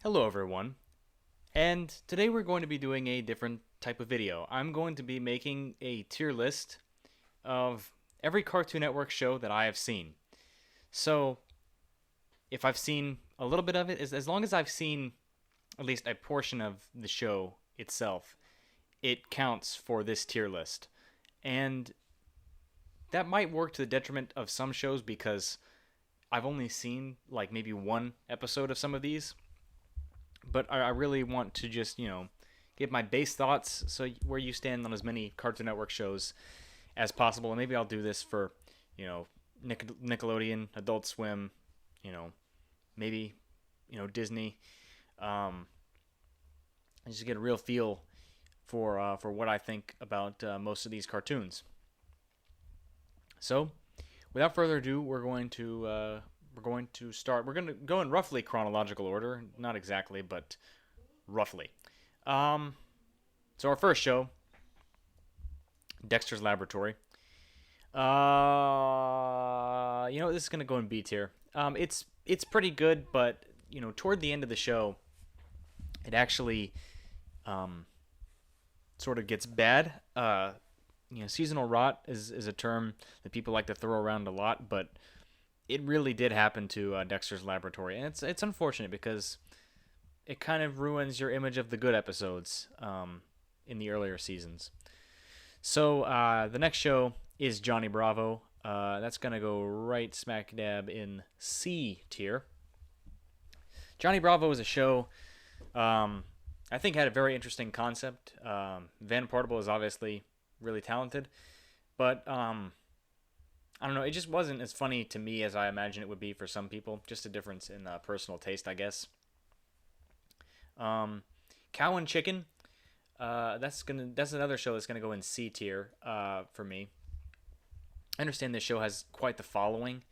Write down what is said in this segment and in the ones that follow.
Hello everyone, and today we're going to be doing a different type of video. I'm going to be making a tier list of every Cartoon Network show that I have seen. So, if I've seen a little bit of it, as long as I've seen at least a portion of the show itself, it counts for this tier list. And that might work to the detriment of some shows because I've only seen like maybe one episode of some of these, but I really want to just give my base thoughts, so where you stand on as many Cartoon Network shows as possible. And maybe I'll do this for you know Nickelodeon, Adult Swim, you know maybe Disney. Um, and just get a real feel for what I think about most of these cartoons. So, without further ado, we're going to start. We're going to go in roughly chronological order, not exactly, but roughly. Um, so our first show, Dexter's Laboratory. This is gonna go in B tier. It's pretty good, but toward the end of the show, it actually um, sort of gets bad. Seasonal rot is a term that people like to throw around a lot, but it really did happen to Dexter's Laboratory, and it's unfortunate because it kind of ruins your image of the good episodes in the earlier seasons. So the next show is Johnny Bravo. That's gonna go right smack dab in C tier. Johnny Bravo is a show I think had a very interesting concept. Van Portable is obviously really talented, but I don't know. It just wasn't as funny to me as I imagine it would be for some people. Just a difference in personal taste, I guess. Um, Cow and Chicken. That's another show that's gonna go in C tier for me. I understand this show has quite the following,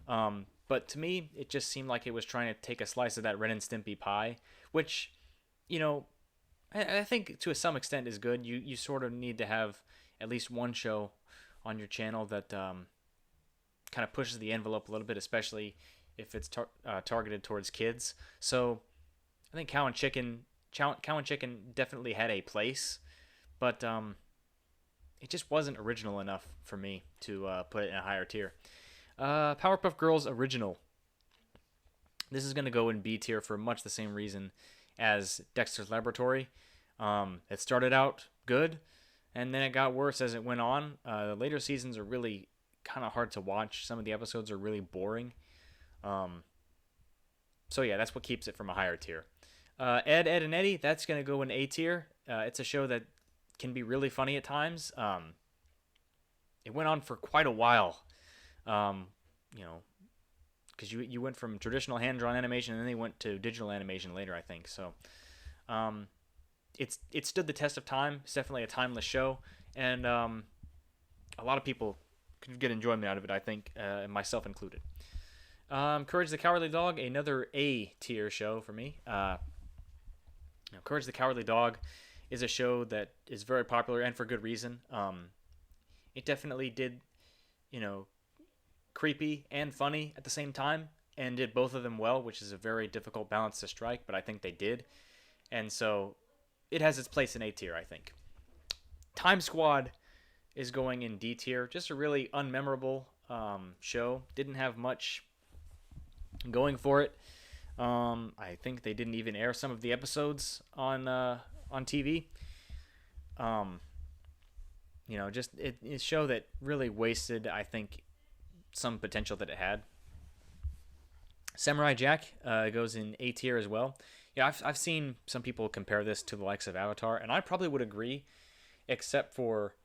but to me, it just seemed like it was trying to take a slice of that Ren and Stimpy pie, which, you know, I think to some extent is good. You sort of need to have at least one show on your channel that kind of pushes the envelope a little bit, especially if it's targeted towards kids. So I think Cow and Chicken definitely had a place, but it just wasn't original enough for me to put it in a higher tier. Powerpuff Girls original. This is going to go in B tier for much the same reason as Dexter's Laboratory. It started out good, and then it got worse as it went on. The later seasons are really kind of hard to watch. Some of the episodes are really boring. Um, so yeah, that's what keeps it from a higher tier. Ed, Ed, and Eddie, that's going to go in A tier. It's a show that can be really funny at times. It went on for quite a while. Um, you know, because you went from traditional hand drawn animation and then they went to digital animation later, I think. So, um, it stood the test of time. It's definitely a timeless show, and a lot of people could get enjoyment out of it. I think, and myself included. Courage the Cowardly Dog, another A tier show for me. Courage the Cowardly Dog is a show that is very popular and for good reason. It definitely did, you know, creepy and funny at the same time, and did both of them well, which is a very difficult balance to strike, but I think they did. And so it has its place in A tier, I think. Time Squad is going in D tier. Just a really unmemorable show. Didn't have much going for it. I think they didn't even air some of the episodes on TV. Um, just it's a show that really wasted, I think, some potential that it had. Samurai Jack goes in A tier as well. Yeah, I've seen some people compare this to the likes of Avatar, and I probably would agree, except for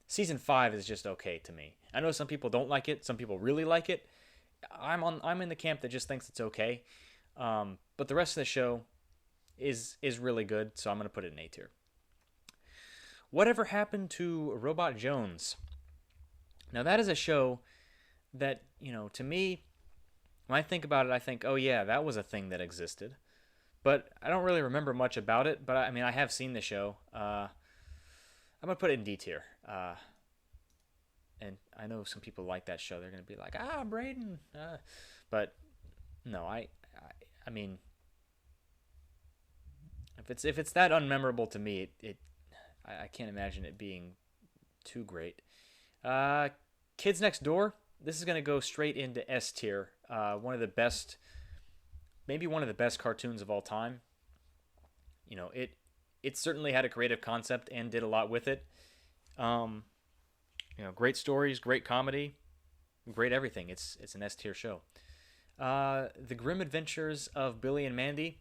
season 5 is just okay to me. I know some people don't like it, some people really like it. I'm in the camp that just thinks it's okay. But the rest of the show is really good, so I'm gonna put it in A tier. Whatever happened to Robot Jones? Now that is a show that, to me, when I think about it, I think, oh yeah, that was a thing that existed. But I don't really remember much about it. But I mean, I have seen the show. I'm gonna put it in D tier. And I know some people like that show. They're gonna be like, Braden. But no, I mean, if it's that unmemorable to me, I can't imagine it being too great. Uh, Kids Next Door. This is gonna go straight into S tier. One of the best, maybe one of the best cartoons of all time. It certainly had a creative concept and did a lot with it. Um, great stories, great comedy, great everything. It's an S tier show. The Grim Adventures of Billy and Mandy.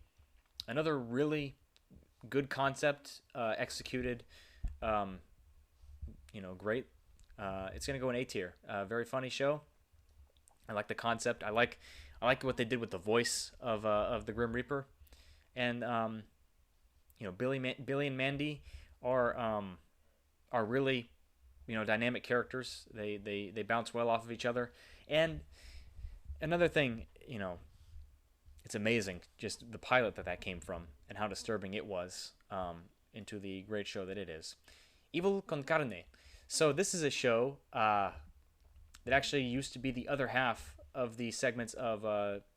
Another really good concept, executed. Um, Great. It's gonna go in A tier. Very funny show. I like the concept. I like what they did with the voice of the Grim Reaper, and Billy and Mandy are really dynamic characters. They bounce well off of each other, and another thing, it's amazing just the pilot that came from and how disturbing it was, into the great show that it is. Evil con Carne. So this is a show that actually used to be the other half of the segments of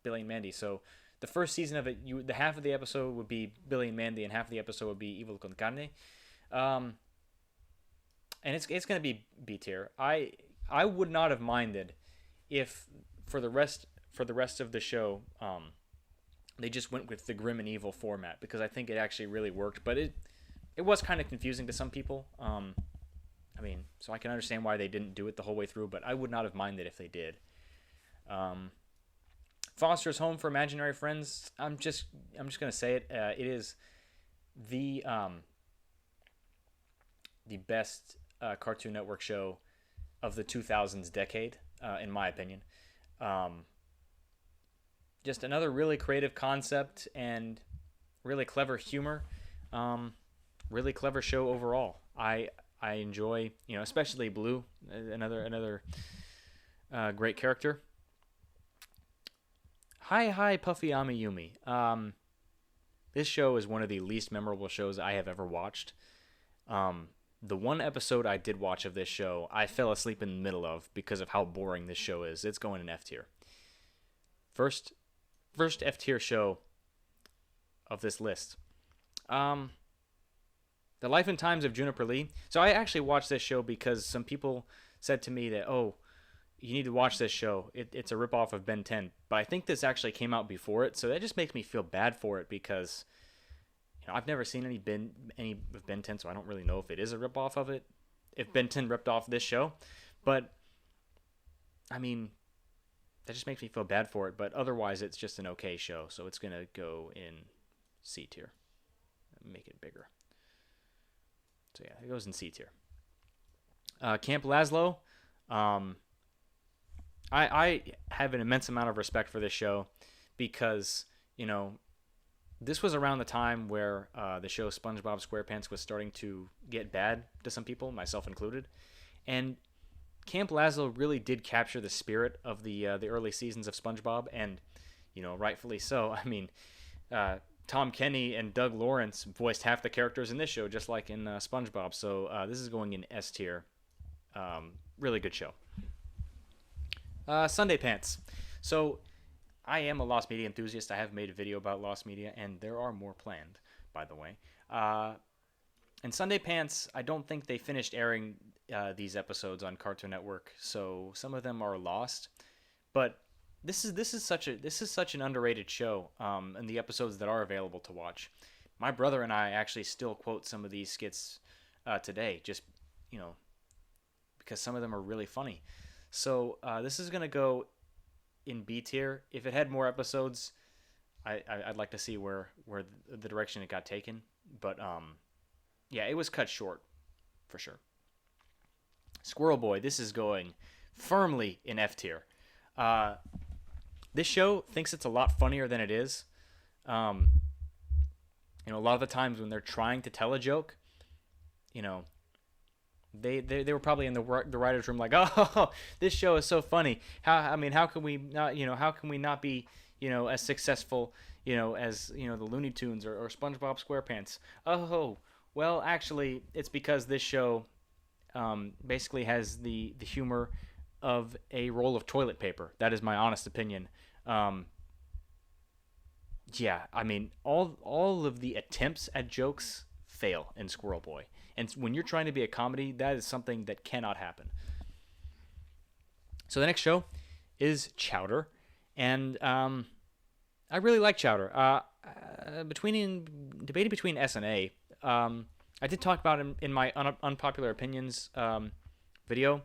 Billy and Mandy. So the first season of it, the half of the episode would be Billy and Mandy, and half of the episode would be Evil con Carne. Um, and it's gonna be B tier. I would not have minded if for the rest of the show, they just went with the grim and evil format, because I think it actually really worked. But it was kind of confusing to some people. So I can understand why they didn't do it the whole way through, but I would not have minded if they did. Um, Foster's Home for Imaginary Friends. I'm just gonna say it. It is the best Cartoon Network show of the 2000s decade, in my opinion. Um, just another really creative concept and really clever humor. Really clever show overall. I enjoy, especially Blue, another great character. Hi Puffy Ami Yumi. This show is one of the least memorable shows I have ever watched. The one episode I did watch of this show, I fell asleep in the middle of because of how boring this show is. It's going in F tier. First F tier show of this list. The Life and Times of Juniper Lee. So I actually watched this show because some people said to me that, oh, you need to watch this show. It's a ripoff of Ben 10. But I think this actually came out before it, so that just makes me feel bad for it, because I've never seen any of Ben 10, so I don't really know if it is a ripoff of it, if Ben 10 ripped off this show. But I mean, that just makes me feel bad for it. But otherwise, it's just an okay show, so it's gonna go in C tier. Make it bigger. So yeah, it goes in C tier. Camp Lazlo. I have an immense amount of respect for this show, because this was around the time where the show SpongeBob SquarePants was starting to get bad to some people, myself included, and Camp Lazlo really did capture the spirit of the early seasons of SpongeBob, and rightfully so. I mean, Tom Kenny and Doug Lawrence voiced half the characters in this show, just like in SpongeBob. So this is going in S tier. Really good show. Sunday Pants. So I am a Lost Media enthusiast. I have made a video about Lost Media, and there are more planned, by the way. And Sunday Pants, I don't think they finished airing these episodes on Cartoon Network, so some of them are lost. But this is such an underrated show, and the episodes that are available to watch. My brother and I actually still quote some of these skits today, just because some of them are really funny. So this is gonna go in B tier. If it had more episodes, I'd like to see where the direction it got taken. But yeah, it was cut short for sure. Squirrel Boy. This is going firmly in F tier. This show thinks it's a lot funnier than it is. A lot of the times when they're trying to tell a joke, they were probably in the writers' room like, oh, this show is so funny. How can we not be as successful as the Looney Tunes or SpongeBob SquarePants? Oh, well, actually, it's because this show basically has the humor of a roll of toilet paper. That is my honest opinion. yeah, I mean, all of the attempts at jokes fail in Squirrel Boy. And when you're trying to be a comedy, that is something that cannot happen. So the next show is Chowder, and I really like Chowder. Debating between S and A, I did talk about him in my unpopular opinions video.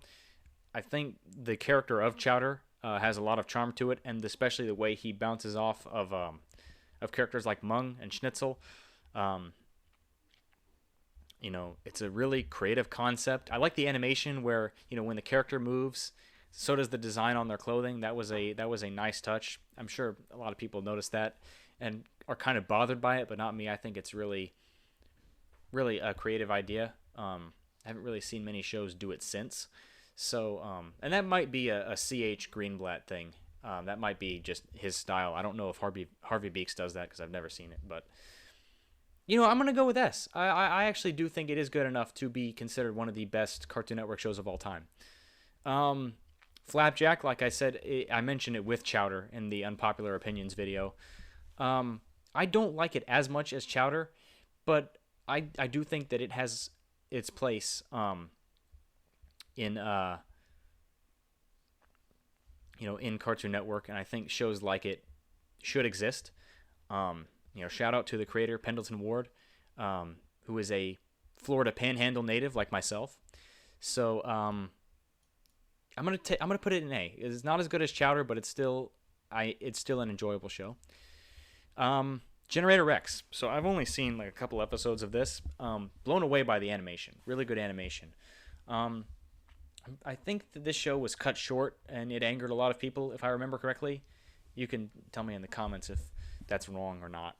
I think the character of Chowder has a lot of charm to it, and especially the way he bounces off of characters like Mung and Schnitzel. Um, it's a really creative concept. I like the animation where when the character moves, so does the design on their clothing. That was a nice touch. I'm sure a lot of people noticed that and are kind of bothered by it, but not me. I think it's really really a creative idea. I haven't really seen many shows do it since. So, and that might be a CH Greenblatt thing. That might be just his style. I don't know if Harvey Beaks does that because I've never seen it. But, I'm going to go with S. I actually do think it is good enough to be considered one of the best Cartoon Network shows of all time. Flapjack, like I said, I mentioned it with Chowder in the Unpopular Opinions video. I don't like it as much as Chowder, but I do think that it has its place in in Cartoon Network, and I think shows like it should exist. Shout out to the creator Pendleton Ward, who is a Florida Panhandle native like myself. So I'm gonna put it in A. It's not as good as Chowder, but it's still an enjoyable show. Generator Rex. So I've only seen like a couple episodes of this. Blown away by the animation. Really good animation. I think that this show was cut short and it angered a lot of people, if I remember correctly. You can tell me in the comments if that's wrong or not.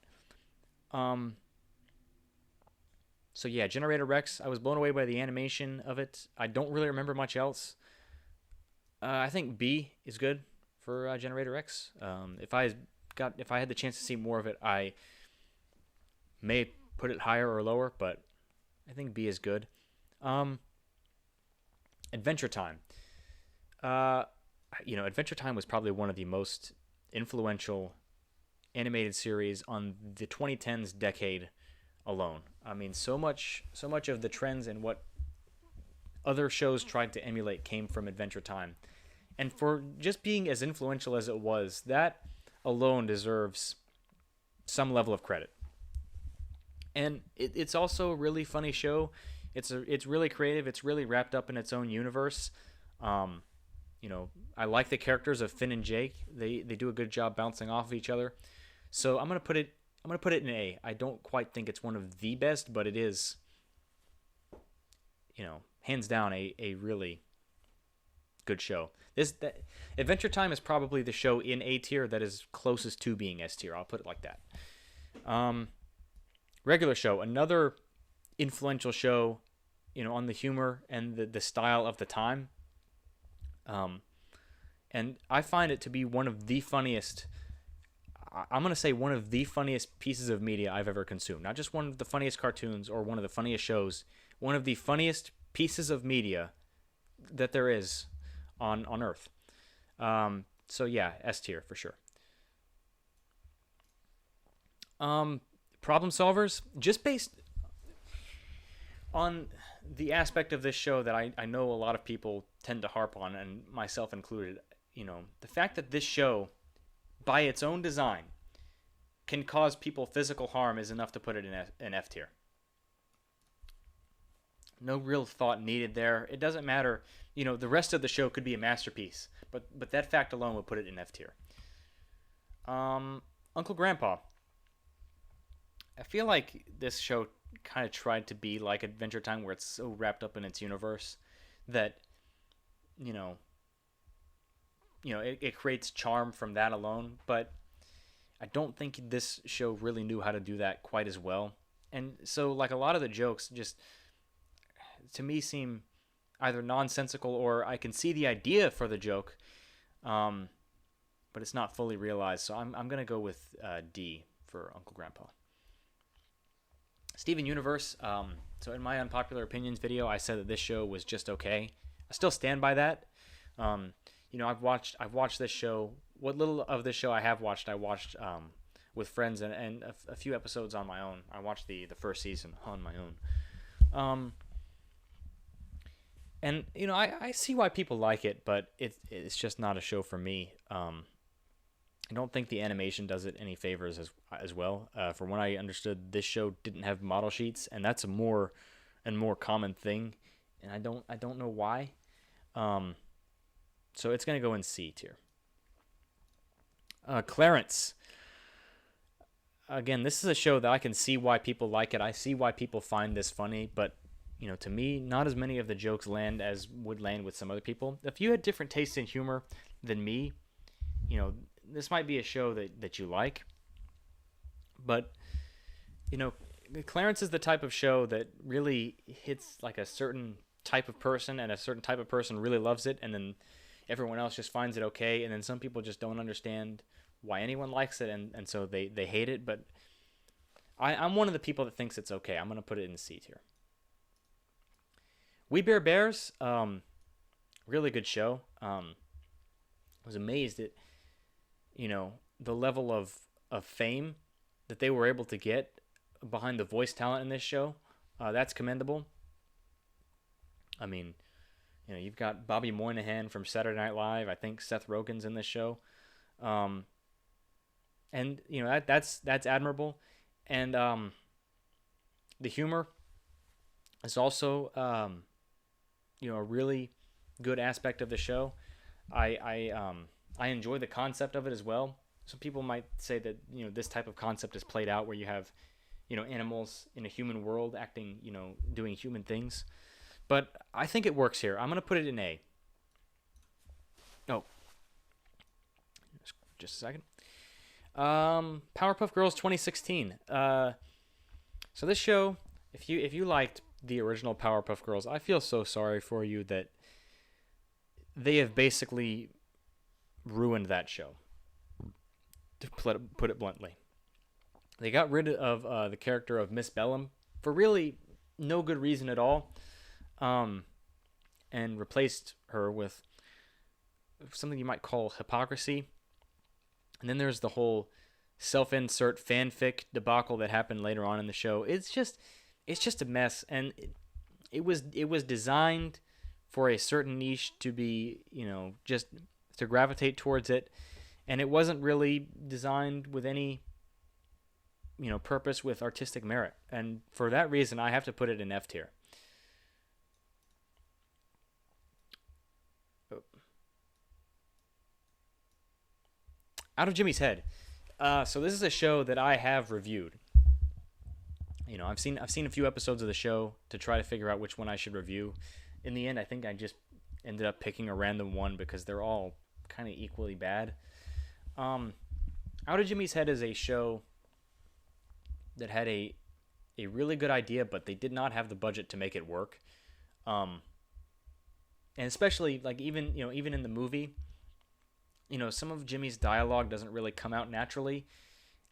So yeah, Generator Rex. I was blown away by the animation of it. I don't really remember much else. I think B is good for Generator Rex. If I had the chance to see more of it, I may put it higher or lower, but I think B is good. Adventure Time. Adventure Time was probably one of the most influential animated series on the 2010s decade alone. I mean, so much of the trends and what other shows tried to emulate came from Adventure Time. And for just being as influential as it was, that alone deserves some level of credit. And it's also a really funny show. It's really creative. It's really wrapped up in its own universe. I like the characters of Finn and Jake. They do a good job bouncing off of each other. So I'm gonna put it in A. I don't quite think it's one of the best, but it is, hands down a really good show. Adventure Time is probably the show in A tier that is closest to being S tier. I'll put it like that. Regular Show, another influential show, on the humor and the style of the time. And I find it to be one of the funniest. I'm going to say one of the funniest pieces of media I've ever consumed. Not just one of the funniest cartoons or one of the funniest shows. One of the funniest pieces of media that there is on Earth. So yeah, S tier for sure. Problem Solvers, just based on the aspect of this show that I know a lot of people tend to harp on, and myself included. The fact that this show, by its own design, can cause people physical harm is enough to put it in F tier. No real thought needed there. It doesn't matter. The rest of the show could be a masterpiece, but that fact alone would put it in F tier. Uncle Grandpa. I feel like this show kind of tried to be like Adventure Time, where it's so wrapped up in its universe that, it creates charm from that alone. But I don't think this show really knew how to do that quite as well. And so, like, a lot of the jokes just, to me, seem either nonsensical or I can see the idea for the joke, but it's not fully realized. So I'm going to go with D for Uncle Grandpa. Steven Universe. So in my Unpopular Opinions video, I said that this show was just okay. I still stand by that. I've watched this show. What little of this show I have watched, I watched with friends and a few episodes on my own. I watched the first season on my own. And I see why people like it, but it's just not a show for me. I don't think the animation does it any favors as well. From what I understood, this show didn't have model sheets, and that's a more common thing, and I don't know why. So it's gonna go in C tier. Clarence. Again, this is a show that I can see why people like it. I see why people find this funny, but to me, not as many of the jokes land as would land with some other people. If you had different tastes in humor than me, this might be a show that you like. But, Clarence is the type of show that really hits like a certain type of person, and a certain type of person really loves it, and then everyone else just finds it okay, and then some people just don't understand why anyone likes it, and so they hate it. But I'm one of the people that thinks it's okay. I'm going to put it in C tier. We Bare Bears, really good show. I was amazed at, the level of fame that they were able to get behind the voice talent in this show. That's commendable. I mean, you've got Bobby Moynihan from Saturday Night Live. I think Seth Rogen's in this show. And that's admirable. And the humor is also a really good aspect of the show. I enjoy the concept of it as well. Some people might say that this type of concept is played out where you have animals in a human world acting, doing human things. But I think it works here. I'm going to put it in A. Oh. Just a second. Powerpuff Girls 2016. So this show, if you liked the original Powerpuff Girls, I feel so sorry for you that they have basically ruined that show, to put it bluntly. They got rid of the character of Miss Bellum for really no good reason at all, and replaced her with something you might call hypocrisy. And then there's the whole self-insert fanfic debacle that happened later on in the show. It's just a mess, and it was designed for a certain niche to be, just to gravitate towards it, and it wasn't really designed with any, purpose with artistic merit. And for that reason, I have to put it in F tier. Out of Jimmy's Head. So this is a show that I have reviewed. I've seen a few episodes of the show to try to figure out which one I should review. In the end, I think I just ended up picking a random one because they're all kind of equally bad. Out of Jimmy's Head is a show that had a really good idea, but they did not have the budget to make it work. And especially like even in the movie, some of Jimmy's dialogue doesn't really come out naturally,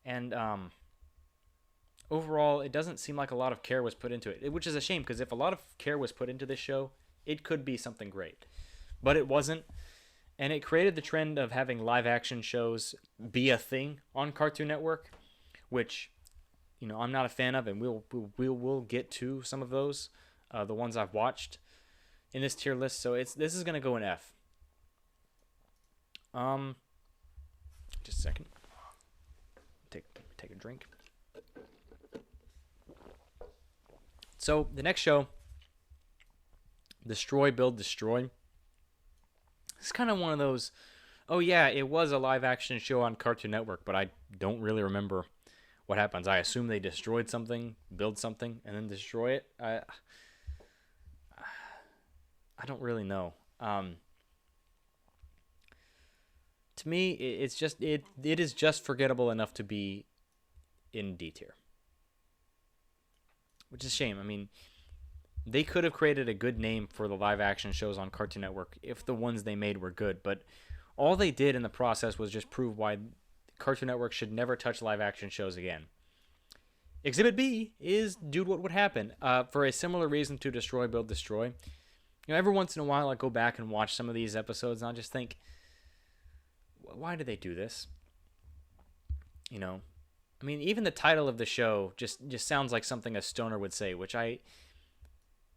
and overall, it doesn't seem like a lot of care was put into it, which is a shame, because if a lot of care was put into this show, it could be something great. But it wasn't, and it created the trend of having live-action shows be a thing on Cartoon Network, which, I'm not a fan of, and we'll get to some of those, the ones I've watched in this tier list. So this is going to go in F. Just a second. Take a drink. So the next show, Destroy, Build, Destroy. It's kind of one of those, oh yeah, it was a live action show on Cartoon Network, but I don't really remember what happens. I assume they destroyed something, build something, and then destroy it. I don't really know. To me, it's just it is just forgettable enough to be in D tier, which is a shame. I mean, they could have created a good name for the live action shows on Cartoon Network if the ones they made were good, but all they did in the process was just prove why Cartoon Network should never touch live action shows again. Exhibit B is Dude, What Would Happen? For a similar reason to Destroy, Build, Destroy. Every once in a while I go back and watch some of these episodes and I'll just think, why did they do this? I mean, even the title of the show just sounds like something a stoner would say, which I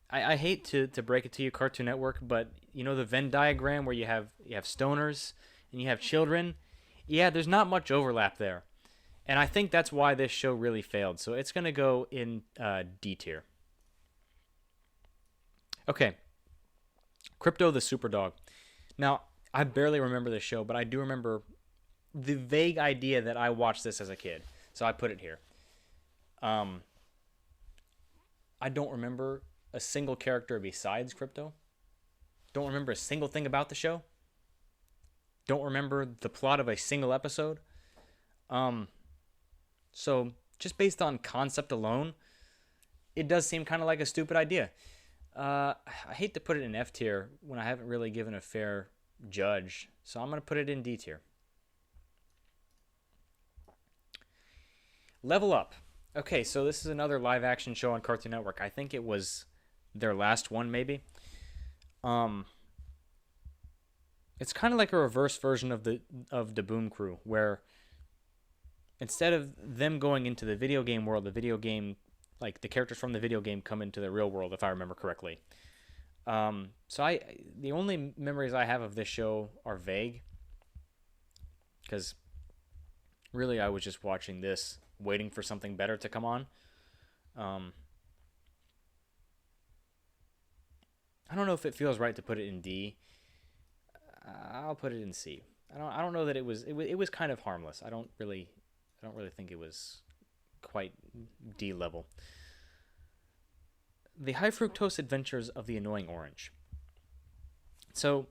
hate to break it to you, Cartoon Network, but you know the Venn diagram where you have stoners and you have children. Yeah, there's not much overlap there, and I think that's why this show really failed. So it's gonna go in D tier. Okay, Crypto the Superdog. Now I barely remember this show, but I do remember the vague idea that I watched this as a kid, so I put it here. Um, I don't remember a single character besides Crypto. Don't remember a single thing about the show. Don't remember the plot of a single episode. Um, so just based on concept alone, it does seem kind of like a stupid idea. I hate to put it in F tier when I haven't really given a fair judge, so I'm gonna put it in D tier. Level Up. Okay, so this is another live action show on Cartoon Network. I think it was their last one, maybe. Um, it's kind of like a reverse version of the Boom Crew, where instead of them going into the video game world, the video game, like the characters from the video game, come into the real world, if I remember correctly. So the only memories I have of this show are vague, because really I was just watching this, waiting for something better to come on. Um, I don't know if it feels right to put it in D. I'll put it in C. I don't know that it was kind of harmless. I don't really think it was quite D level. The High Fructose Adventures of the Annoying Orange. So,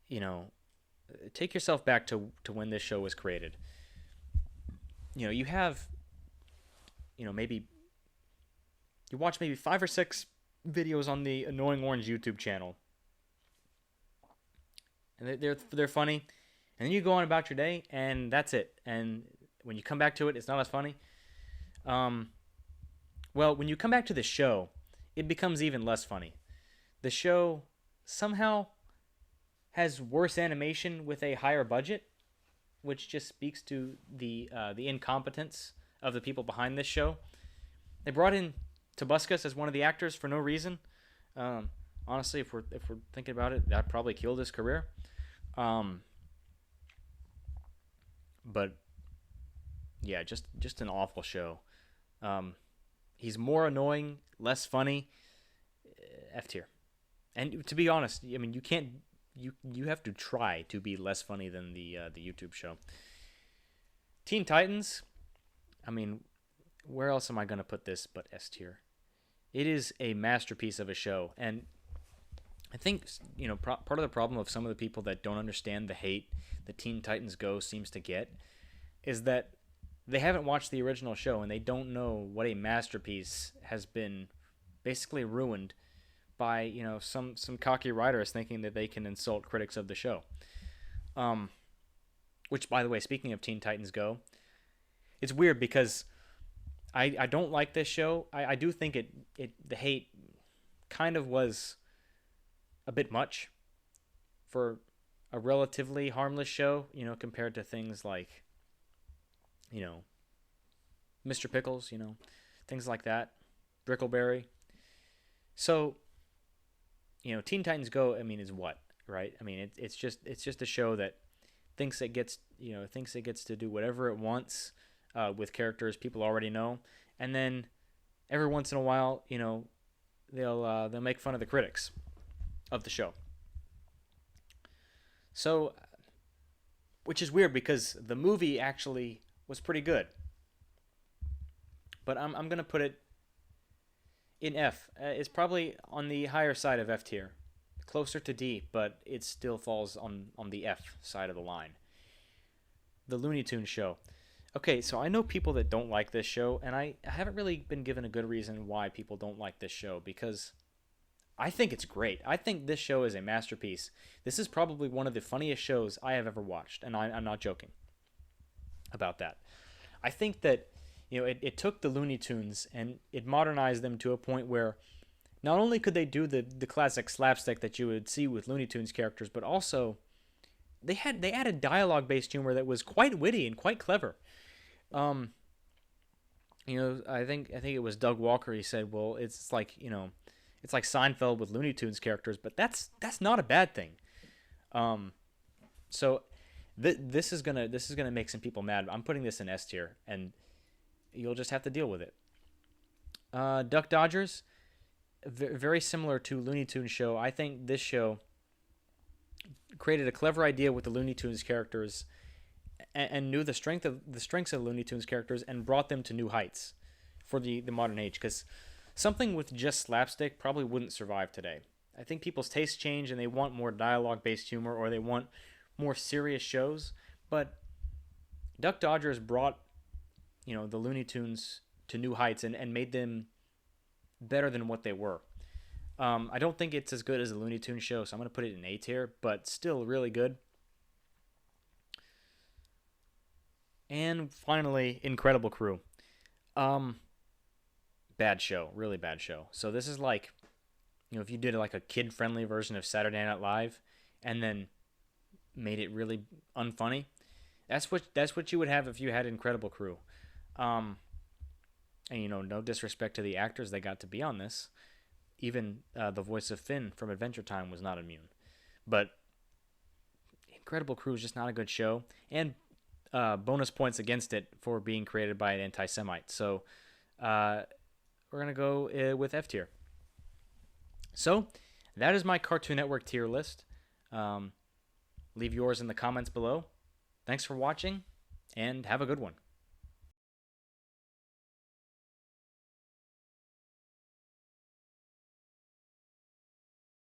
you know, take yourself back to when this show was created. You know, you have, maybe you watch maybe 5 or 6 videos on the Annoying Orange YouTube channel, and they're funny, and then you go on about your day, and that's it. And when you come back to it, it's not as funny. Um, well, when you come back to the show, it becomes even less funny. The show somehow has worse animation with a higher budget, which just speaks to the incompetence of the people behind this show. They brought in Tobuscus as one of the actors for no reason. Honestly, if we're thinking about it, that probably killed his career. But yeah, just an awful show. He's more annoying, less funny. F tier. And to be honest, I mean, you can't. You have to try to be less funny than the YouTube show. Teen Titans. I mean, where else am I gonna put this but S tier? It is a masterpiece of a show, and I think part of the problem of some of the people that don't understand the hate that Teen Titans Go seems to get is that they haven't watched the original show and they don't know what a masterpiece has been basically ruined by some cocky writers thinking that they can insult critics of the show. Which, by the way, speaking of Teen Titans Go, it's weird because I don't like this show. I do think the hate kind of was a bit much for a relatively harmless show, compared to things like, Mr. Pickles, things like that, Brickleberry. So, Teen Titans Go, I mean, is what, right? I mean, it's just a show that thinks it gets to do whatever it wants with characters people already know, and then every once in a while, they'll make fun of the critics of the show. So, which is weird because the movie actually was pretty good, but I'm gonna put it in F. It's probably on the higher side of F tier, closer to D, but it still falls on the F side of the line. The Looney Tunes show. Okay, so I know people that don't like this show, and I haven't really been given a good reason why people don't like this show, because I think it's great. I think this show is a masterpiece. This is probably one of the funniest shows I have ever watched, and I'm not joking about that. I think that it took the Looney Tunes and it modernized them to a point where not only could they do the classic slapstick that you would see with Looney Tunes characters, but also they added dialogue based humor that was quite witty and quite clever. Um, I think it was Doug Walker. He said, "Well, it's like it's like Seinfeld with Looney Tunes characters, but that's not a bad thing." Um, so this is gonna make some people mad. I'm putting this in S tier, and you'll just have to deal with it. Duck Dodgers, very similar to Looney Tunes show. I think this show created a clever idea with the Looney Tunes characters and knew the strengths of Looney Tunes characters and brought them to new heights for the modern age. Because something with just slapstick probably wouldn't survive today. I think people's tastes change and they want more dialogue based humor or they want more serious shows. But Duck Dodgers brought the Looney Tunes to new heights and made them better than what they were. I don't think it's as good as the Looney Tunes show, so I'm going to put it in A tier, but still really good. And finally, Incredible Crew. Um, Bad show, really bad show. So this is like, if you did like a kid-friendly version of Saturday Night Live, and then made it really unfunny. That's what you would have if you had Incredible Crew. Um, and no disrespect to the actors that got to be on this. Even the voice of Finn from Adventure Time was not immune. But Incredible Crew is just not a good show, and bonus points against it for being created by an anti-Semite. So uh, we're gonna go with F tier. So that is my Cartoon Network tier list. Um, Leave yours in the comments below. Thanks for watching, and have a good one.